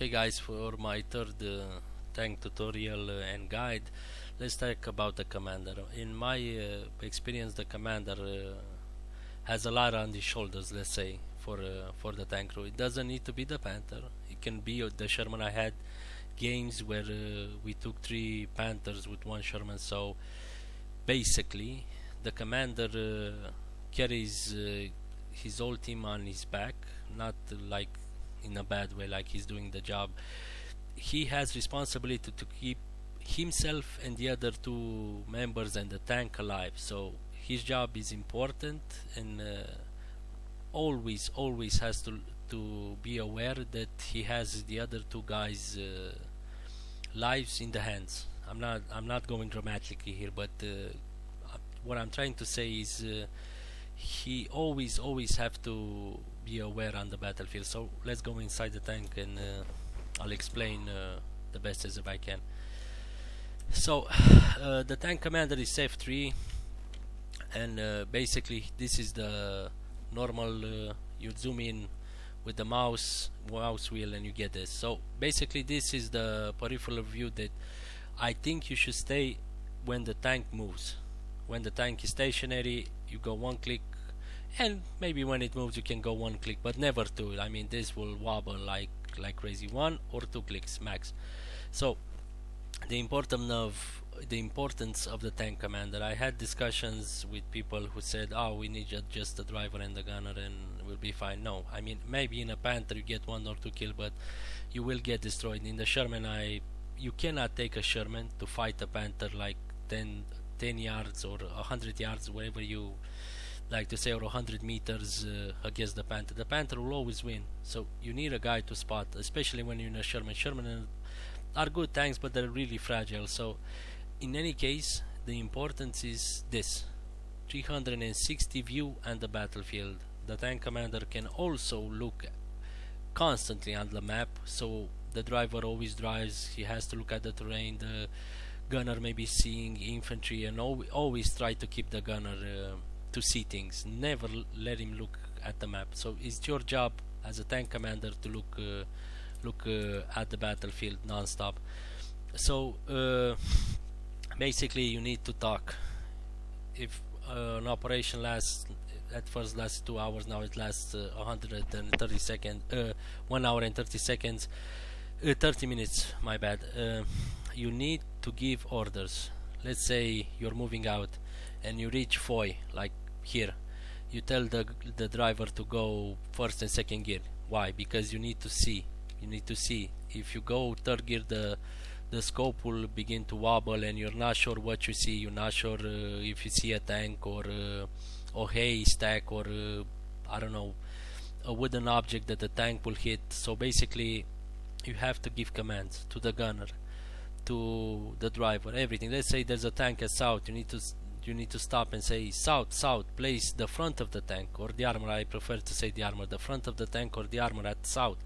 Okay guys, for my third tank tutorial and guide, let's talk about the commander. In my experience, the commander has a lot on his shoulders, let's say, for the tank crew. It doesn't need to be the Panther. It can be the Sherman. I had games where we took 3 Panthers with 1 Sherman. So basically, the commander carries his whole team on his back, not like in a bad way, like he's doing the job. He has responsibility to keep himself and the other 2 members and the tank alive. So his job is important, and always has to be aware that he has the other 2 guys lives in the hands. I'm not going dramatically here, but what I'm trying to say is he always have to be aware on the battlefield. So let's go inside the tank, and I'll explain the best as if I can. So the tank commander is F3, and basically this is the normal. You zoom in with the mouse wheel and you get this. So basically this is the peripheral view that I think you should stay when the tank moves. When the tank is stationary, you go 1 click, and maybe when it moves you can go 1 click, but never 2. I mean, this will wobble like crazy. 1 or 2 clicks max. So the importance of the tank commander. I had discussions with people who said, "Oh, we need just the driver and the gunner, and we'll be fine." No, I mean, maybe in a Panther you get 1 or 2 kill, but you will get destroyed. In the Sherman, you cannot take a Sherman to fight a Panther like 10 yards or 100 yards, wherever you like to say, or 100 meters against the Panther. The Panther will always win. So you need a guy to spot, especially when you're in a Sherman. Sherman are good tanks, but they're really fragile. So in any case, the importance is this: 360 view and the battlefield. The tank commander can also look constantly on the map, so the driver always drives. He has to look at the terrain. The gunner may be seeing infantry, and always try to keep the gunner to see things. Never let him look at the map. So it's your job as a tank commander to look at the battlefield non-stop. So basically you need to talk. If an operation lasts, at first lasts 2 hours, now it lasts 130 seconds, 1 hour and 30 seconds, 30 minutes, my bad. You need to give orders. Let's say you're moving out and you reach Foy, like here. You tell the driver to go first and second gear. Why? Because you need to see. If you go third gear, the scope will begin to wobble, and you're not sure what you see. You're not sure if you see a tank or a haystack, or I don't know, a wooden object that the tank will hit. So basically you have to give commands to the gunner, to the driver, everything. Let's say there's a tank at south. You need to stop and say, south, place the front of the tank or the armor. I prefer to say the armor, the front of the tank or the armor at south.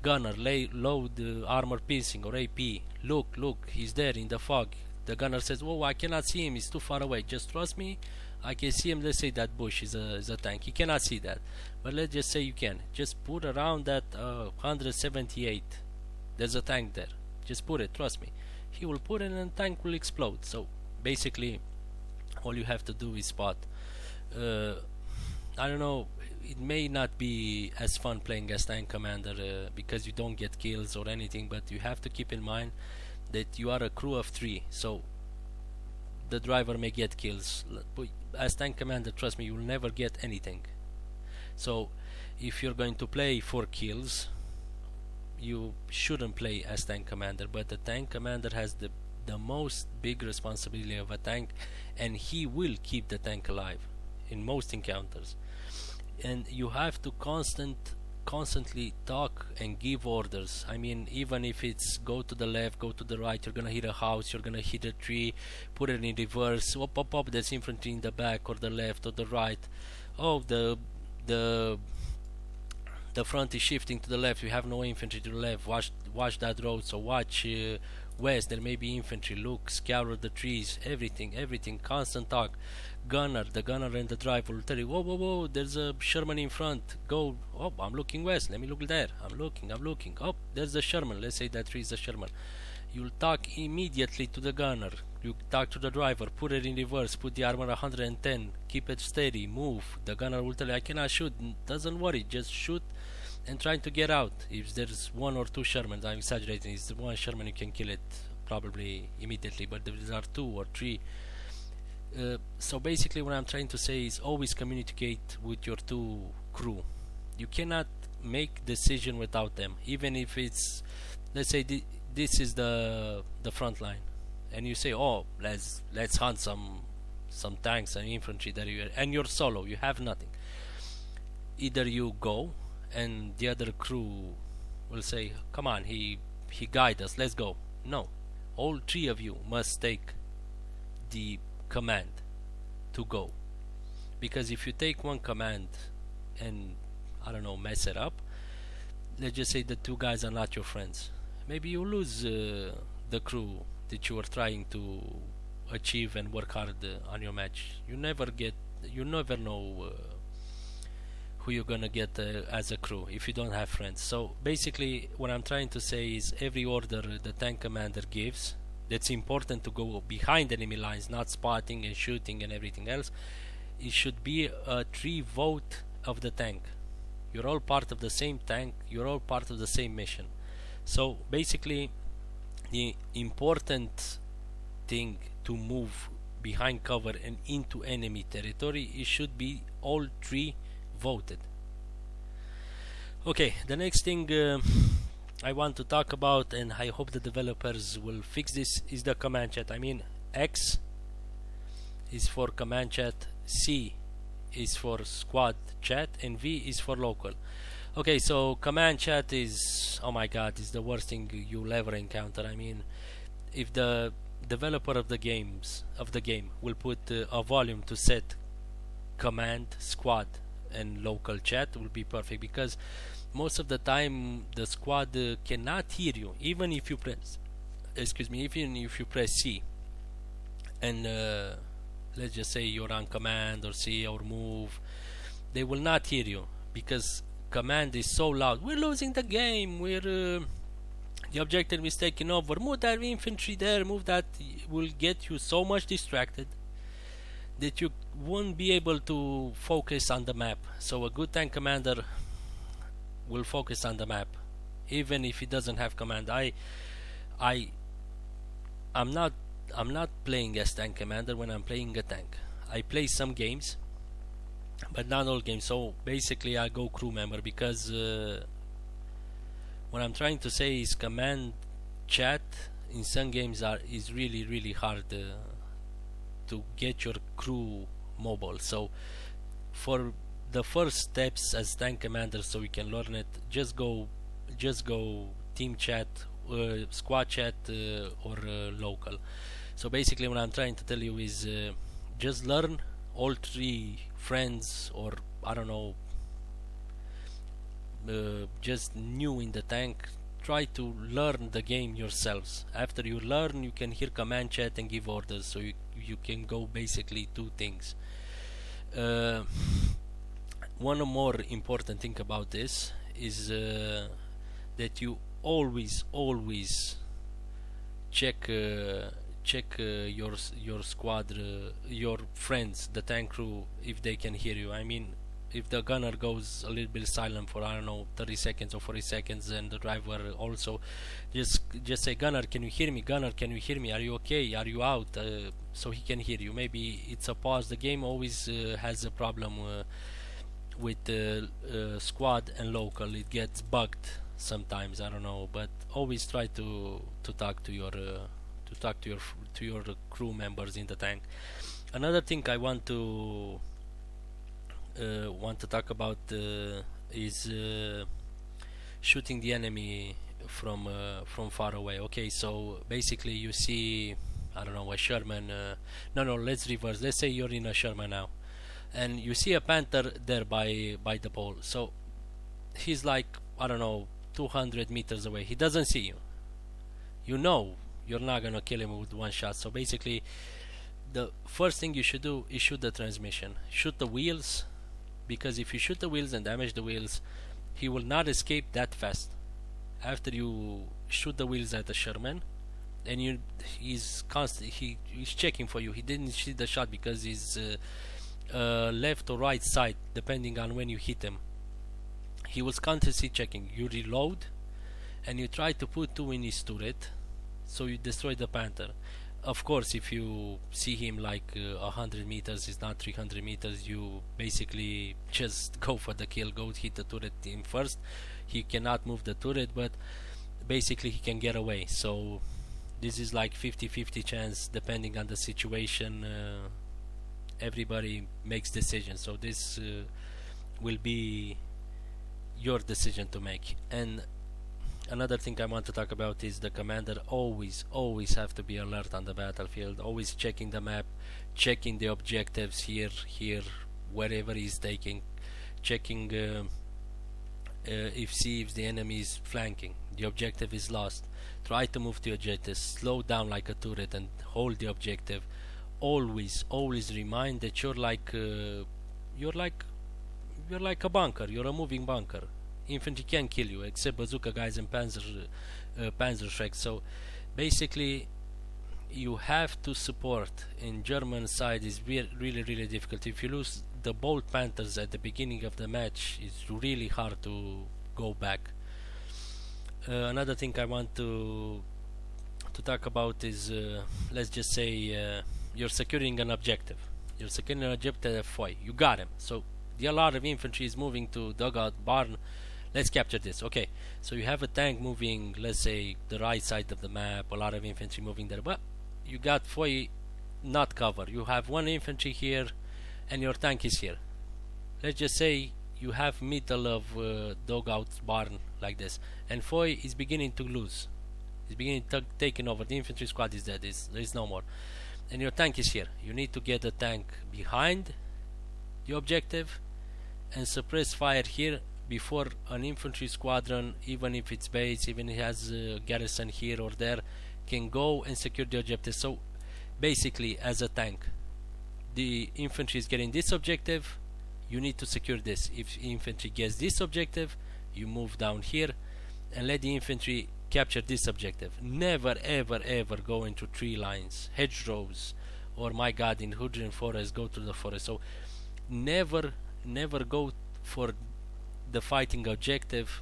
Gunner, load armor piercing or AP. Look, he's there in the fog. The gunner says, "Oh, I cannot see him, he's too far away. Just trust me, I can see him." Let's say that bush is a tank. You cannot see that, but let's just say you can. Just put around that 178. There's a tank there. Just put it, trust me. He will put it and the tank will explode. So basically all you have to do is spot. I don't know, it may not be as fun playing as tank commander because you don't get kills or anything, but you have to keep in mind that you are a crew of 3, so the driver may get kills, but as tank commander, trust me, you will never get anything. So if you're going to play for kills, you shouldn't play as tank commander. But the tank commander has the most big responsibility of a tank, and he will keep the tank alive in most encounters. And you have to constantly talk and give orders. I mean, even if it's go to the left, go to the right, you're gonna hit a house, you're gonna hit a tree, put it in reverse, up, there's infantry in the back or the left or the right. Oh, the the front is shifting to the left, you have no infantry to the left, watch that road. So watch west, there may be infantry, look, scour the trees, everything, constant talk. The gunner and the driver will tell you, whoa, there's a Sherman in front, go. Oh, I'm looking west, let me look there, I'm looking. Oh, there's the Sherman, let's say that tree is the Sherman. You'll talk immediately to the gunner, you talk to the driver, put it in reverse, put the armor 110, keep it steady, move. The gunner will tell you, I cannot shoot. Doesn't worry, just shoot and trying to get out. If there's one or two Shermans, I'm exaggerating, it's one Sherman, you can kill it probably immediately, but if there are two or three, so basically what I'm trying to say is always communicate with your two crew. You cannot make decision without them, even if it's, let's say this is the front line, and you say, oh, let's hunt some tanks and infantry that and you're solo, you have nothing. Either you go and the other crew will say, come on, he guide us, let's go. No, all three of you must take the command to go, because if you take one command and, I don't know, mess it up, let's just say the two guys are not your friends, maybe you lose the crew that you were trying to achieve and work hard on your match. You never know who you're gonna get as a crew if you don't have friends. So basically what I'm trying to say is every order the tank commander gives, that's important to go behind enemy lines, not spotting and shooting and everything else. It should be a 3 vote of the tank. You're all part of the same tank, you're all part of the same mission. So basically the important thing to move behind cover and into enemy territory, it should be all 3 voted. Okay, the next thing I want to talk about, and I hope the developers will fix this, is the command chat. I mean, X is for command chat, C is for squad chat, and V is for local. Okay, so command chat is, oh my god, is the worst thing you'll ever encounter. I mean, if the developer of the game will put a volume to set command, squad and local chat, will be perfect, because most of the time the squad cannot hear you, even if you press C and let's just say you're on command or C or move, they will not hear you because command is so loud. We're losing the game, the objective is taking over, move that infantry there, move that. Will get you so much distracted that you won't be able to focus on the map. So a good tank commander will focus on the map, even if he doesn't have command. I'm not playing as tank commander when I'm playing a tank. I play some games, but not all games. So basically I go crew member, because what I'm trying to say is command chat in some games is really hard to get your crew mobile. So for the first steps as tank commander, so you can learn it, just go team chat, squad chat, or local. So basically what I'm trying to tell you is just learn all 3 friends, or I don't know, just new in the tank, try to learn the game yourselves. After you learn, you can hear command chat and give orders, so you can go basically 2 things. One more important thing about this is that you always check your squad, your friends, the tank crew, if they can hear you. I mean, if the gunner goes a little bit silent for, I don't know, 30 seconds or 40 seconds, and the driver also, just say, gunner, can you hear me? Gunner, can you hear me? Are you okay? Are you out? So he can hear you. Maybe it's a pause. The game always has a problem with squad and local. It gets bugged sometimes, I don't know, but always try to talk to your crew members in the tank. Another thing I want to talk about is shooting the enemy from far away. Okay, so basically you see, I don't know, a Sherman. No, let's reverse. Let's say you're in a Sherman now, and you see a Panther there by the pole. So he's like, I don't know, 200 meters away. He doesn't see you. You know you're not gonna kill him with one shot. So basically, the first thing you should do is shoot the transmission, shoot the wheels, because if you shoot the wheels and damage the wheels, he will not escape that fast. After you shoot the wheels at the Sherman, and he's checking for you. He didn't see the shot because he's left or right side, depending on when you hit him. He was constantly checking. You reload, and you try to put two in his turret, so you destroy the Panther. Of course, if you see him like 100 meters, it's not 300 meters, you basically just go for the kill, go hit the turret in first. He cannot move the turret, but basically he can get away. So this is like 50-50 chance depending on the situation. Everybody makes decisions, so this will be your decision to make. And another thing I want to talk about is the commander always have to be alert on the battlefield, always checking the map, checking the objectives here, wherever he's taking, checking if the enemy is flanking, the objective is lost. Try to move the objective, slow down like a turret and hold the objective. Always remind that you're like a bunker, you're a moving bunker. Infantry can't kill you except bazooka guys and Panzerschreck. So basically you have to support. In German side is really difficult. If you lose the bolt Panthers at the beginning of the match, it's really hard to go back. Another thing I want to talk about is let's just say you're securing an objective. You're securing an objective at Foy. You got him. So a lot of infantry is moving to dugout barn. Let's capture this. Okay, so you have a tank moving, let's say, the right side of the map, a lot of infantry moving there, but you got Foy not cover. You have one infantry here and your tank is here. Let's just say you have middle of dugout barn like this, and Foy is beginning to lose. He's beginning to taking over. The infantry squad is dead. There is no more. And your tank is here. You need to get the tank behind the objective and suppress fire here before an infantry squadron, even if it's base, even if it has a garrison here or there, can go and secure the objective. So basically, as a tank, the infantry is getting this objective, you need to secure this. If infantry gets this objective, you move down here and let the infantry capture this objective. Never ever go into tree lines, hedgerows, or my god, in Hudrin forest, go to the forest. So never go for the fighting objective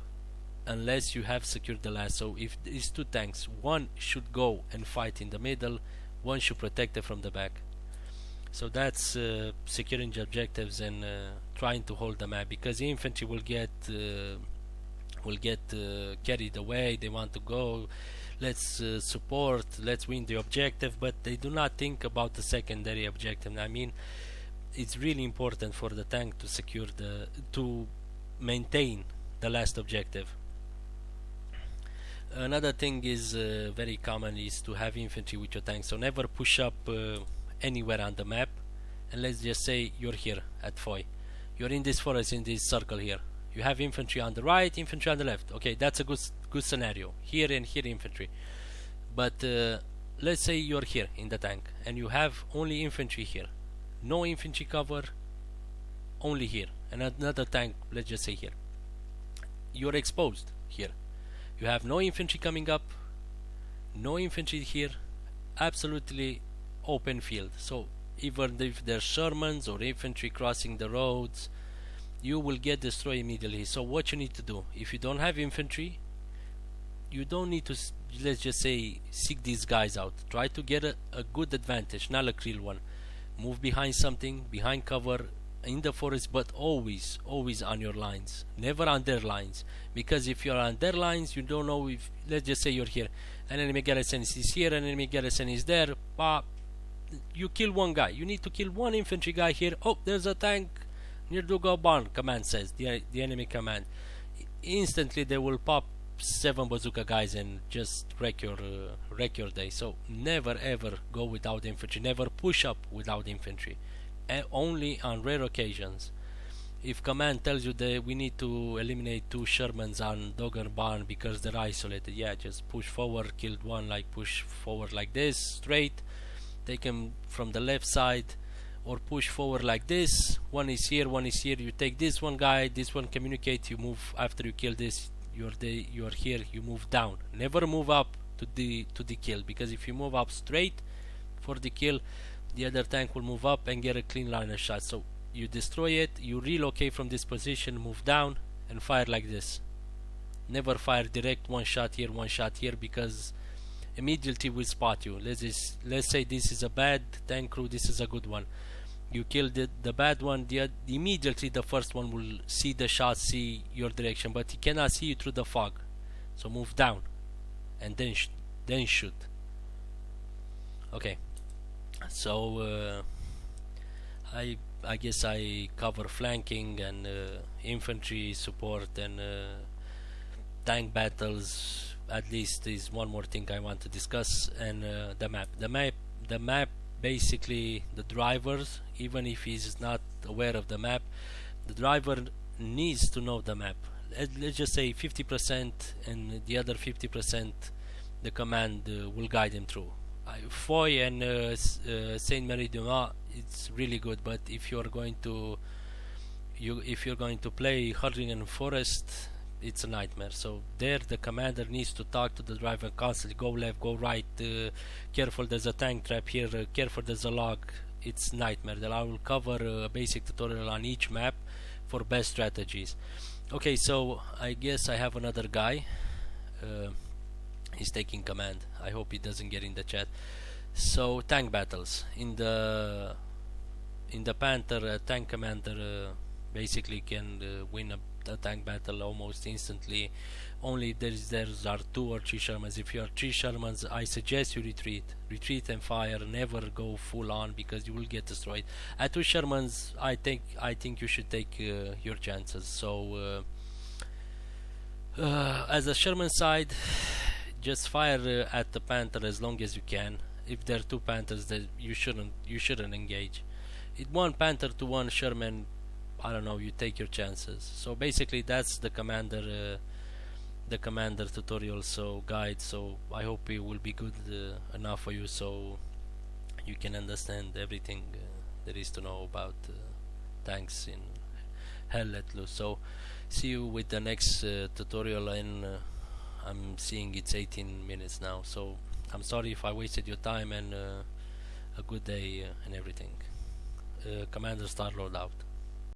unless you have secured the last. So if these two tanks, one should go and fight in the middle, one should protect it from the back. So that's securing the objectives and trying to hold the map, because the infantry will get carried away. They want to go, let's support, let's win the objective, but they do not think about the secondary objective. I mean, it's really important for the tank to secure to maintain the last objective. Another thing is very common is to have infantry with your tank. So never push up anywhere on the map. And let's just say you're here at Foy. You're in this forest, in this circle here. You have infantry on the right, infantry on the left. Okay, that's a good scenario. Here and here infantry. But let's say you're here in the tank and you have only infantry here. No infantry cover, only here. And another tank, let's just say here. You're exposed here. You have no infantry coming up, no infantry here, absolutely open field. So even if there's Shermans or infantry crossing the roads, you will get destroyed immediately. So what you need to do, if you don't have infantry, you don't need to, let's just say, seek these guys out. Try to get a good advantage, not a real one. Move behind something, behind cover, in the forest, but always on your lines, never on their lines, because if you're on their lines, you don't know if, let's just say you're here, an enemy garrison is here, an enemy garrison is there, you kill one guy, you need to kill one infantry guy here. Oh, there's a tank near Dugo Barn, command says, the enemy command. Instantly they will pop 7 bazooka guys and just wreck your day. So never ever go without infantry, never push up without infantry. Only on rare occasions. if command tells you that we need to eliminate 2 Shermans on Dogger Barn because they're isolated, yeah, just push forward, killed one, like push forward like this, straight, take him from the left side, or push forward like this, one is here, you take this one guy, this one communicate, you move after you kill this, you're here, you move down, never move up to the kill, because if you move up straight for the kill, the other tank will move up and get a clean line of shot. So you destroy it, you relocate from this position, move down and fire like this. Never fire direct, one shot here, because immediately will spot you. Let's say this is a bad tank crew, this is a good one. You kill the bad one, immediately the first one will see the shot, see your direction, but he cannot see you through the fog. So move down and then shoot. Okay, so I guess I cover flanking and infantry support and tank battles. At least is one more thing I want to discuss, and the map basically, the drivers, even if he's not aware of the map, the driver needs to know the map. Let's just say 50%, and the other 50% the command will guide him through. Foy and Saint Marie du Mans, it's really good, but if you're going to play Hardingen Forest, it's a nightmare. So there the commander needs to talk to the driver constantly, go left, go right, careful there's a tank trap here, careful there's a log. It's nightmare. That I will cover a basic tutorial on each map for best strategies. Okay, so I guess I have another guy. He's taking command. I hope he doesn't get in the chat. So tank battles in the Panther, a tank commander basically can win a tank battle almost instantly. Only there are 2 or 3 Shermans. If you are 3 Shermans, I suggest you retreat and fire. Never go full on, because you will get destroyed. At 2 Shermans, I think you should take your chances. So as a Sherman side, just fire at the Panther as long as you can. If there are 2 Panthers, that you shouldn't engage. It 1 Panther to 1 Sherman, I don't know, you take your chances. So basically that's the commander tutorial, so guide. So I hope it will be good enough for you, so you can understand everything there is to know about tanks in Hell Let Loose. So see you with the next tutorial, and I'm seeing it's 18 minutes now, so I'm sorry if I wasted your time, and a good day and everything. Commander Starlord out.